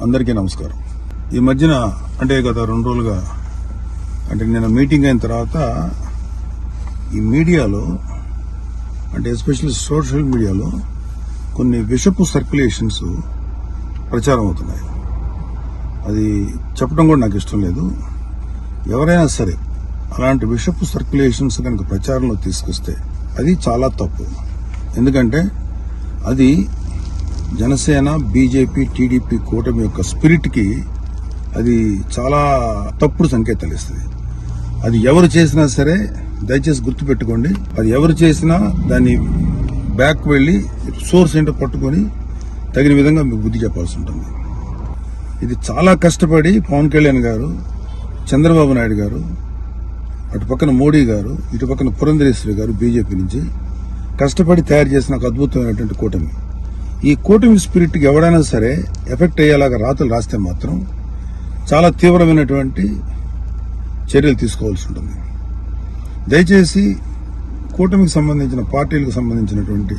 అందరికీ నమస్కారం. ఈ మధ్యన అంటే గత 2 రోజులుగా అంటే నేను మీటింగ్ అయిన తర్వాత ఈ మీడియాలో అంటే ఎస్పెషల్లీ సోషల్ మీడియాలో కొన్ని విషపు సర్క్యులేషన్స్ ప్రచారం అవుతున్నాయి. అది చెప్పడం కూడా నాకు ఇష్టం లేదు. ఎవరైనా సరే అలాంటి విషపు సర్క్యులేషన్స్ కనుక ప్రచారంలో తీసుకొస్తే అది చాలా తప్పు. ఎందుకంటే అది జనసేన, బీజేపీ, టీడీపీ కూటమి యొక్క స్పిరిట్ కి అది చాలా తప్పుడు సంకేతాలు ఇస్తుంది. అది ఎవరు చేసినా సరే దయచేసి గుర్తుపెట్టుకోండి. అది ఎవరు చేసినా దాన్ని బ్యాక్ వెళ్లి సోర్స్ ఏంటో పట్టుకొని తగిన విధంగా మీకు బుద్ధి చెప్పాల్సి ఉంటుంది. ఇది చాలా కష్టపడి పవన్ కళ్యాణ్ గారు, చంద్రబాబు నాయుడు గారు, అటు పక్కన మోడీ గారు, ఇటు పక్కన పురంధరేశ్వరి గారు బీజేపీ నుంచి కష్టపడి తయారు చేసిన ఒక అద్భుతమైనటువంటి కూటమి. ఈ కూటమి స్పిరిట్ కి ఎవరైనా సరే ఎఫెక్ట్ అయ్యేలాగా రాతలు రాస్తే మాత్రం చాలా తీవ్రమైనటువంటి చర్యలు తీసుకోవాల్సి ఉంటుంది. దయచేసి కూటమికి సంబంధించిన పార్టీలకు సంబంధించినటువంటి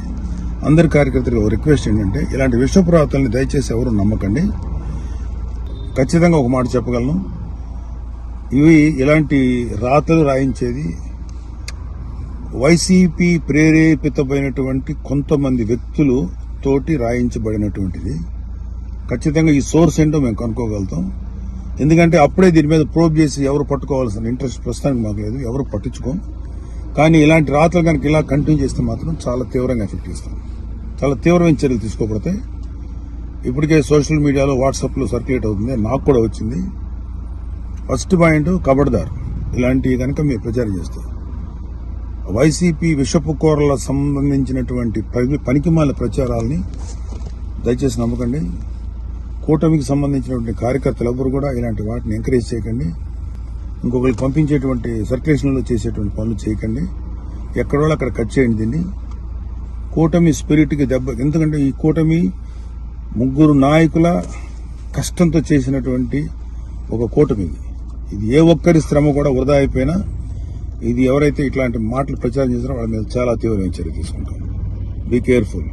అందరి కార్యకర్తలకు రిక్వెస్ట్ ఏంటంటే ఇలాంటి విషపు రాతల్ని దయచేసి ఎవరు నమ్మకండి. ఖచ్చితంగా ఒక మాట చెప్పగలను, ఇలాంటి రాతలు రాయించేది వైసీపీ ప్రేరేపితమైనటువంటి కొంతమంది వ్యక్తులు తోటి రాయించబడినటువంటిది. ఖచ్చితంగా ఈ సోర్స్ ఏంటో మేము కనుక్కోగలుగుతాం. ఎందుకంటే అప్పుడే దీని మీద ప్రోబ్ చేసి ఎవరు పట్టుకోవాల్సిన ఇంట్రెస్ట్ ప్రస్తుతానికి మాకు లేదు, ఎవరు పట్టించుకోం. కానీ ఇలాంటి రాతలు కనుక ఇలా కంటిన్యూ చేస్తే మాత్రం చాలా తీవ్రంగా ఎఫెక్ట్ చేస్తాం. చాలా తీవ్రమైన చర్యలు తీసుకోబడతాయి. ఇప్పటికే సోషల్ మీడియాలో వాట్సాప్లో సర్క్యులేట్ అవుతుంది, నాకు కూడా వచ్చింది. ఫస్ట్ పాయింట్, ఖబర్దార్ ఇలాంటివి కనుక మీరు ప్రచారం చేస్తారు. వైసీపీ విషపు కూరల సంబంధించినటువంటి పనికిమాల ప్రచారాలని దయచేసి నమ్మకండి. కూటమికి సంబంధించినటువంటి కార్యకర్తలు ఎవరు కూడా ఇలాంటి వాటిని ఎంకరేజ్ చేయకండి. ఇంకొకరికి పంపించేటువంటి సర్క్యులేషన్లో చేసేటువంటి పనులు చేయకండి. ఎక్కడో అక్కడ కట్ చేయండి దీన్ని. కూటమి స్పిరిట్కి దెబ్బ. ఎందుకంటే ఈ కూటమి 3 నాయకుల కష్టంతో చేసినటువంటి ఒక కూటమి. ఇది ఏ ఒక్కరి శ్రమ కూడా వృధా అయిపోయినా ఇది ఎవరైతే ఇట్లాంటి మాటలు ప్రచారం చేస్తారో వాళ్ళ మీద చాలా తీవ్రమైన చర్య తీసుకుంటాం. Be careful.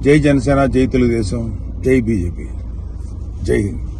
జై జనసేన, జై తెలుగుదేశం, జై బీజేపీ, జై హింద్.